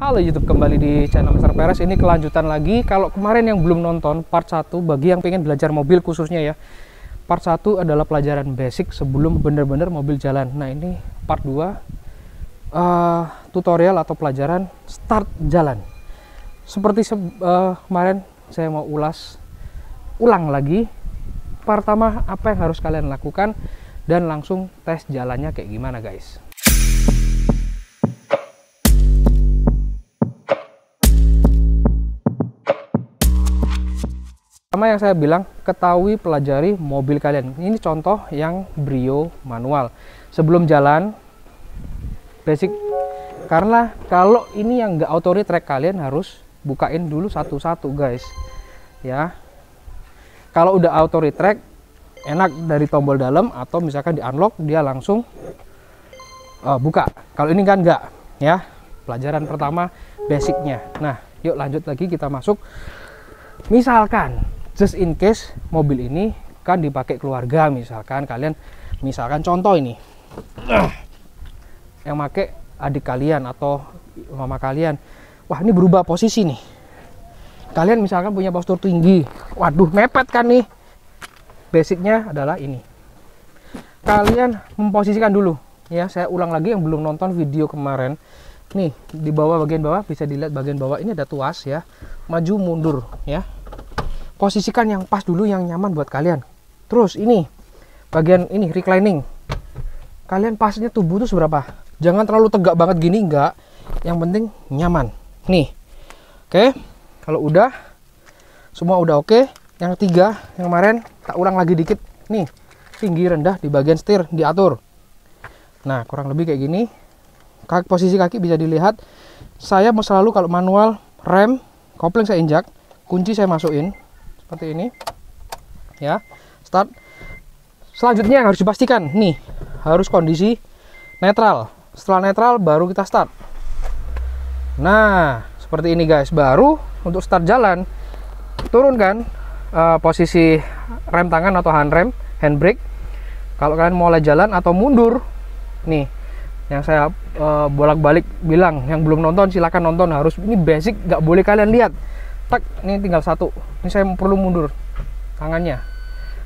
Halo YouTube, kembali di channel Mr. Perez. Ini kelanjutan lagi. Kalau kemarin yang belum nonton part 1, bagi yang pengen belajar mobil khususnya ya, part 1 adalah pelajaran basic sebelum bener-bener mobil jalan. Nah ini part 2, tutorial atau pelajaran start jalan. Seperti kemarin saya mau ulang lagi. Pertama, apa yang harus kalian lakukan, dan langsung tes jalannya kayak gimana guys. Pertama yang saya bilang, ketahui pelajari mobil kalian. Ini contoh yang Brio manual. Sebelum jalan, basic. Karena kalau ini yang nggak auto retract, kalian harus bukain dulu satu-satu guys. Ya. Kalau udah auto retract, enak dari tombol dalam atau misalkan di unlock dia langsung buka. Kalau ini kan nggak. Ya. Pelajaran pertama basicnya. Nah, yuk lanjut lagi, kita masuk. Misalkan just in case mobil ini kan dipakai keluarga, misalkan kalian, misalkan contoh ini yang pakai adik kalian atau mama kalian, wah ini berubah posisi nih, kalian misalkan punya postur tinggi, waduh mepet kan nih. Basicnya adalah ini, kalian memposisikan dulu ya. Saya ulang lagi yang belum nonton video kemarin nih, di bawah, bagian bawah bisa dilihat, bagian bawah ini ada tuas ya, maju mundur ya. Posisikan yang pas dulu, yang nyaman buat kalian. Terus ini bagian ini reclining, kalian pasnya tubuh tuh seberapa, jangan terlalu tegak banget gini, enggak, yang penting nyaman nih. Oke, kalau udah semua udah oke, yang tiga yang kemarin tak ulang lagi dikit nih, tinggi rendah di bagian setir diatur. Nah kurang lebih kayak gini. Posisi kaki bisa dilihat, saya mau selalu kalau manual, rem kopling saya injak, kunci saya masukin seperti ini ya, start. Selanjutnya yang harus dipastikan nih, harus kondisi netral. Setelah netral baru kita start. Nah seperti ini guys. Baru untuk start jalan, turunkan posisi rem tangan atau handbrake. Kalau kalian mau mulai jalan atau mundur nih, yang saya bolak-balik bilang, yang belum nonton silahkan nonton. Harus, ini basic, nggak boleh kalian lihat. Tak, ini tinggal satu. Ini saya perlu mundur tangannya.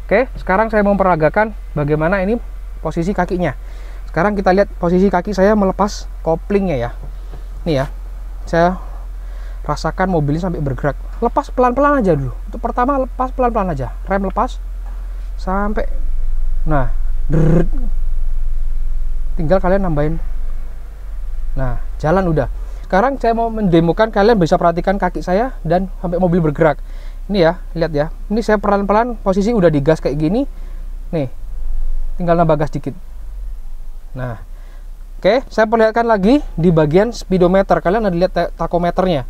Oke, sekarang saya memperagakan bagaimana ini posisi kakinya. Sekarang kita lihat posisi kaki saya melepas koplingnya ya. Nih ya, saya rasakan mobilnya sampai bergerak. Lepas pelan-pelan aja dulu. Untuk pertama lepas pelan-pelan aja. Rem lepas sampai, nah, tinggal kalian nambahin. Nah, jalan udah. Sekarang saya mau mendemokan, kalian bisa perhatikan kaki saya dan sampai mobil bergerak. Ini ya, lihat ya. Ini saya pelan-pelan, posisi udah digas kayak gini. Nih, tinggal nambah gas dikit. Nah, oke, saya perlihatkan lagi di bagian speedometer. Kalian ada lihat takometernya.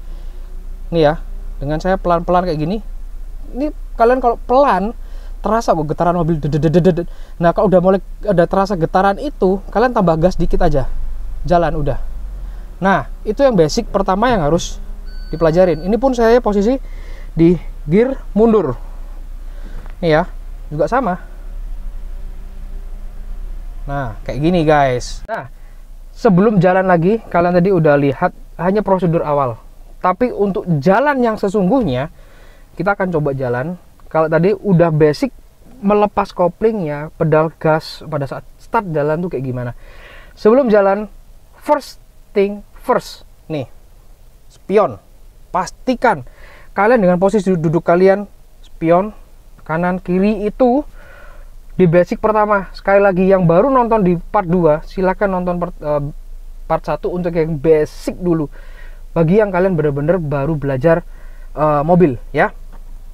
Nih ya, dengan saya pelan-pelan kayak gini. Ini kalian kalau pelan, terasa kok getaran mobil. Nah, kalau udah mulai ada terasa getaran itu, kalian tambah gas dikit aja. Jalan udah. Nah, itu yang basic pertama yang harus dipelajarin. Ini pun saya posisi di gear mundur. Nih ya, juga sama. Nah, kayak gini guys. Nah, sebelum jalan lagi, kalian tadi udah lihat hanya prosedur awal. Tapi untuk jalan yang sesungguhnya, kita akan coba jalan. Kalau tadi udah basic melepas koplingnya, pedal gas pada saat start jalan tuh kayak gimana. Sebelum jalan, first thing first nih, spion. Pastikan kalian dengan posisi duduk kalian, spion kanan kiri itu di basic pertama. Sekali lagi, yang baru nonton di part 2 silahkan nonton part 1 untuk yang basic dulu, bagi yang kalian bener-bener baru belajar mobil ya.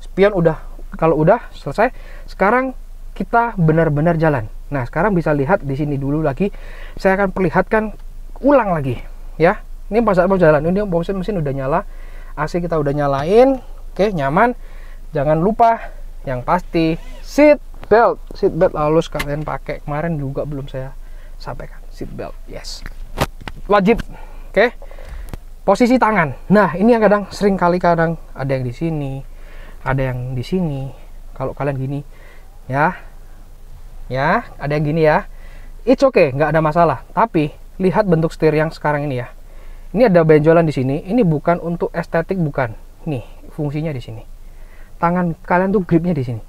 Spion udah, kalau udah selesai, sekarang kita benar-benar jalan. Nah sekarang bisa lihat di sini dulu lagi, saya akan perlihatkan ulang lagi ya. Ini pas saat mau jalan, ini mesin udah nyala, AC kita udah nyalain. Oke, nyaman. Jangan lupa yang pasti seat belt harus kalian pakai. Kemarin juga belum saya sampaikan, seat belt, yes, wajib. Oke, posisi tangan. Nah ini yang kadang ada yang di sini, ada yang di sini. Kalau kalian gini ya, ada yang gini ya, it's okay, nggak ada masalah. Tapi lihat bentuk setir yang sekarang ini ya. Ini ada benjolan di sini. Ini bukan untuk estetik, bukan. Nih, fungsinya di sini. Tangan kalian tuh gripnya di sini.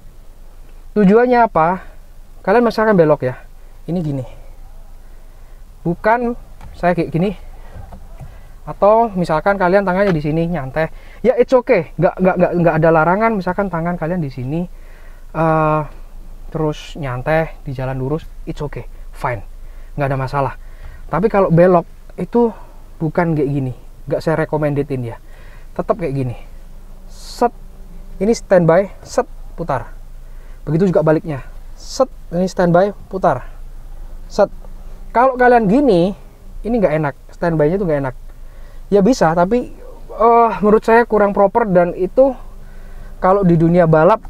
Tujuannya apa? Kalian misalkan belok ya. Ini gini. Bukan saya kayak gini. Atau misalkan kalian tangannya di sini nyantai. Ya it's okay. Nggak ada larangan misalkan tangan kalian di sini terus nyantai di jalan lurus, it's okay. Fine. Nggak ada masalah. Tapi kalau belok itu bukan kayak gini, nggak saya recommendedin ya. Tetap kayak gini. Set, ini standby, set, putar. Begitu juga baliknya. Set, ini standby, putar. Set. Kalau kalian gini, ini nggak enak. Standby-nya tuh nggak enak. Ya bisa, tapi menurut saya kurang proper, dan itu kalau di dunia balap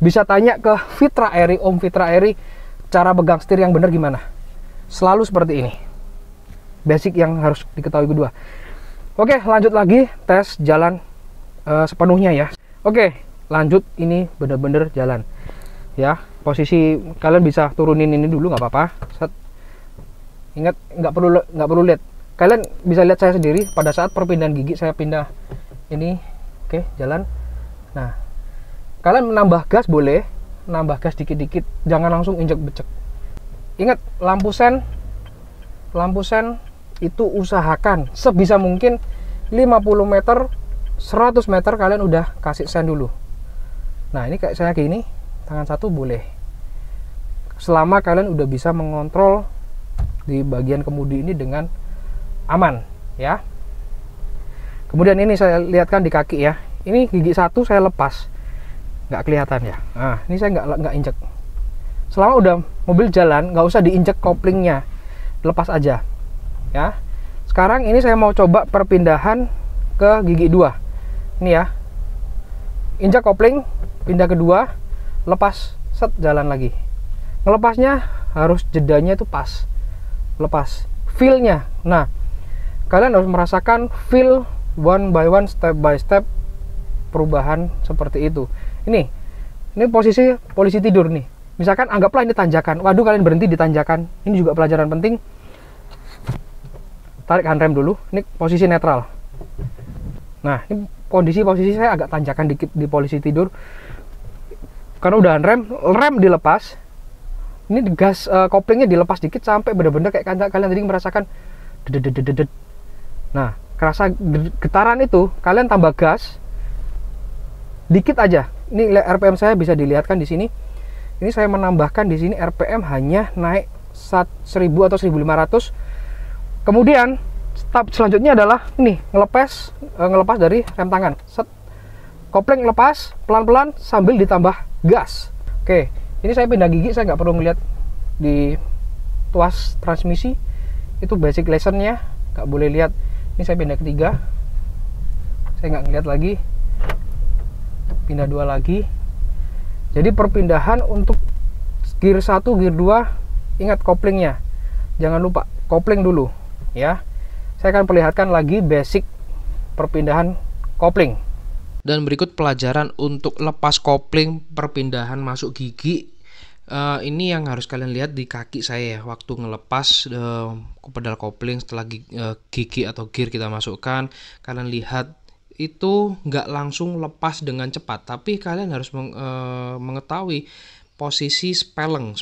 bisa tanya ke Fitra Eri, Om Fitra Eri, cara pegang setir yang benar gimana. Selalu seperti ini. Basic yang harus diketahui kedua. Oke, lanjut lagi tes jalan sepenuhnya ya. Oke, lanjut, ini bener-bener jalan ya. Posisi kalian bisa turunin ini dulu, nggak apa-apa. Ingat, nggak perlu lihat. Kalian bisa lihat saya sendiri pada saat perpindahan gigi. Saya pindah ini. Oke, jalan. Nah, kalian menambah gas boleh, nambah gas dikit-dikit, jangan langsung injek becek. Ingat, lampu sen itu usahakan sebisa mungkin 50 meter 100 meter kalian udah kasih sen dulu. Nah, ini kayak saya gini, tangan satu boleh, selama kalian udah bisa mengontrol di bagian kemudi ini dengan aman ya. Kemudian ini saya lihatkan di kaki ya, ini gigi satu saya lepas, nggak kelihatan ya. Nah, ini saya nggak injek. Selama udah mobil jalan, nggak usah diinjek koplingnya, lepas aja ya. Sekarang ini saya mau coba perpindahan ke gigi 2. Ini ya, injak kopling, pindah kedua, lepas, set, jalan lagi. Ngelepasnya harus jedanya itu pas, lepas, feel-nya. Nah, kalian harus merasakan feel one by one, step by step perubahan seperti itu. Ini polisi tidur nih. Misalkan anggaplah ini tanjakan, waduh, kalian berhenti di tanjakan. Ini juga pelajaran penting. Tarik handrem dulu, ini posisi netral. Nah, ini posisi saya agak tanjakan dikit di polisi tidur. Karena udah rem dilepas. Ini gas koplingnya dilepas dikit sampai bener-bener kayak kalian tadi merasakan dedet. Nah, kerasa getaran itu, kalian tambah gas dikit aja. Ini RPM saya bisa dilihatkan di sini. Ini saya menambahkan di sini RPM hanya naik 1000 atau 1500. Kemudian step selanjutnya adalah ini ngelepas dari rem tangan. Set. Kopling lepas pelan-pelan sambil ditambah gas. Oke, ini saya pindah gigi, saya nggak perlu melihat di tuas transmisi. Itu basic lessonnya, nggak boleh lihat. Ini saya pindah ketiga, saya nggak ngeliat lagi. Pindah 2 lagi. Jadi perpindahan untuk gear 1, gear 2, ingat koplingnya. Jangan lupa kopling dulu ya. Saya akan perlihatkan lagi basic perpindahan kopling. Dan berikut pelajaran untuk lepas kopling perpindahan masuk gigi. Ini yang harus kalian lihat di kaki saya ya, waktu ngelepas pedal kopling setelah gigi atau gear kita masukkan. Kalian lihat itu nggak langsung lepas dengan cepat, tapi kalian harus mengetahui posisi spelling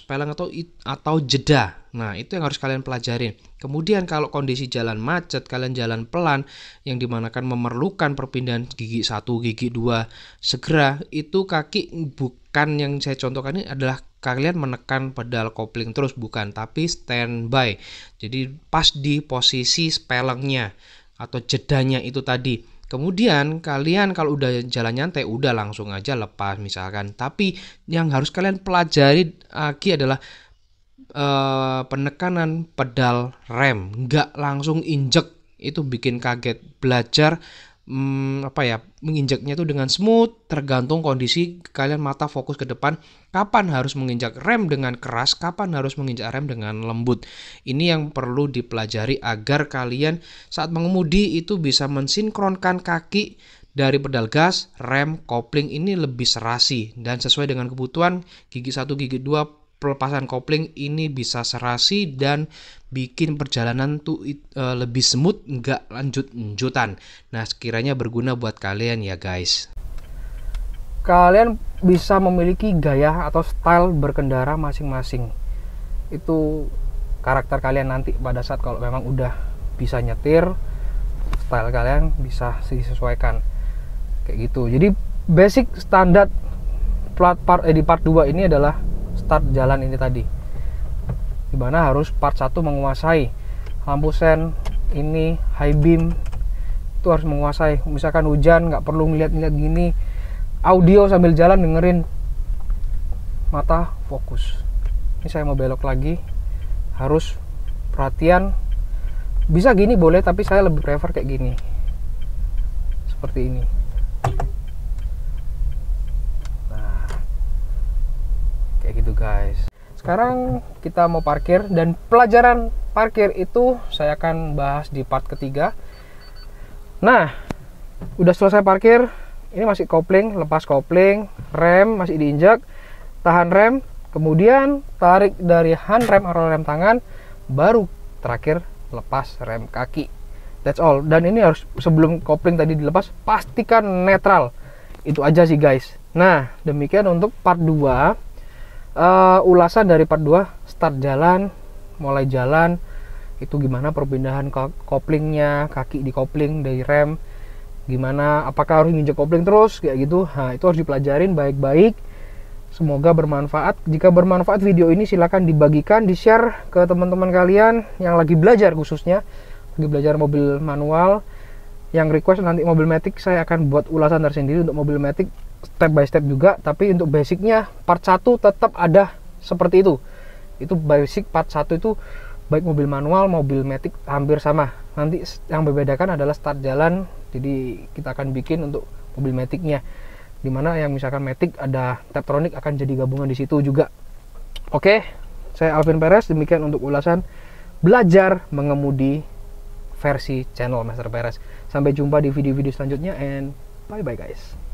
atau jeda. Nah, itu yang harus kalian pelajarin. Kemudian kalau kondisi jalan macet, kalian jalan pelan yang dimana kan memerlukan perpindahan gigi 1, gigi 2 segera, itu kaki bukan yang saya contohkan ini adalah kalian menekan pedal kopling terus, bukan, tapi standby. Jadi pas di posisi spellingnya atau jedanya itu tadi. Kemudian kalian kalau udah jalan nyantai udah langsung aja lepas misalkan. Tapi yang harus kalian pelajari lagi adalah penekanan pedal rem, nggak langsung injek. Itu bikin kaget. Belajar menginjaknya itu dengan smooth, tergantung kondisi kalian, mata fokus ke depan, kapan harus menginjak rem dengan keras, kapan harus menginjak rem dengan lembut. Ini yang perlu dipelajari agar kalian saat mengemudi itu bisa mensinkronkan kaki dari pedal gas, rem, kopling ini lebih serasi dan sesuai dengan kebutuhan gigi 1, gigi 2 pelepasan kopling ini bisa serasi dan bikin perjalanan tuh lebih smooth, nggak lanjut-lanjutan. Nah, sekiranya berguna buat kalian ya guys. Kalian bisa memiliki gaya atau style berkendara masing-masing. Itu karakter kalian nanti pada saat kalau memang udah bisa nyetir, style kalian bisa disesuaikan kayak gitu. Jadi basic standar di part 2 ini adalah start jalan ini tadi, dimana harus part 1 menguasai lampu sen ini, high beam itu harus menguasai. Misalkan hujan nggak perlu ngeliat-ngeliat gini, audio sambil jalan dengerin, mata fokus. Ini saya mau belok lagi, harus perhatian. Bisa gini boleh, tapi saya lebih prefer kayak gini, seperti ini. Nah, kayak gitu guys. Sekarang kita mau parkir, dan pelajaran parkir itu saya akan bahas di part ketiga. Nah, udah selesai parkir, ini masih kopling, lepas kopling, rem masih diinjak, tahan rem, kemudian tarik dari handrem atau rem tangan, baru terakhir lepas rem kaki. That's all. Dan ini harus, sebelum kopling tadi dilepas, pastikan netral. Itu aja sih guys. Nah, demikian untuk part 2. Ulasan dari part 2, start jalan, mulai jalan, itu gimana perpindahan koplingnya, kaki di kopling dari rem, gimana, apakah harus nginjek kopling terus kayak gitu. Nah, itu harus dipelajarin baik-baik. Semoga bermanfaat. Jika bermanfaat video ini, silahkan dibagikan, di-share ke teman-teman kalian yang lagi belajar, khususnya lagi belajar mobil manual. Yang request nanti mobil matic, saya akan buat ulasan tersendiri untuk mobil matic, step by step juga. Tapi untuk basicnya part 1 tetap ada seperti itu. Itu basic part 1 itu, baik mobil manual, mobil matic hampir sama. Nanti yang membedakan adalah start jalan. Jadi kita akan bikin untuk mobil maticnya, dimana yang misalkan matic ada Taptronic akan jadi gabungan di situ juga. Oke, saya Alvin Perez. Demikian untuk ulasan belajar mengemudi versi channel Master Perez. Sampai jumpa di video-video selanjutnya, and bye bye guys.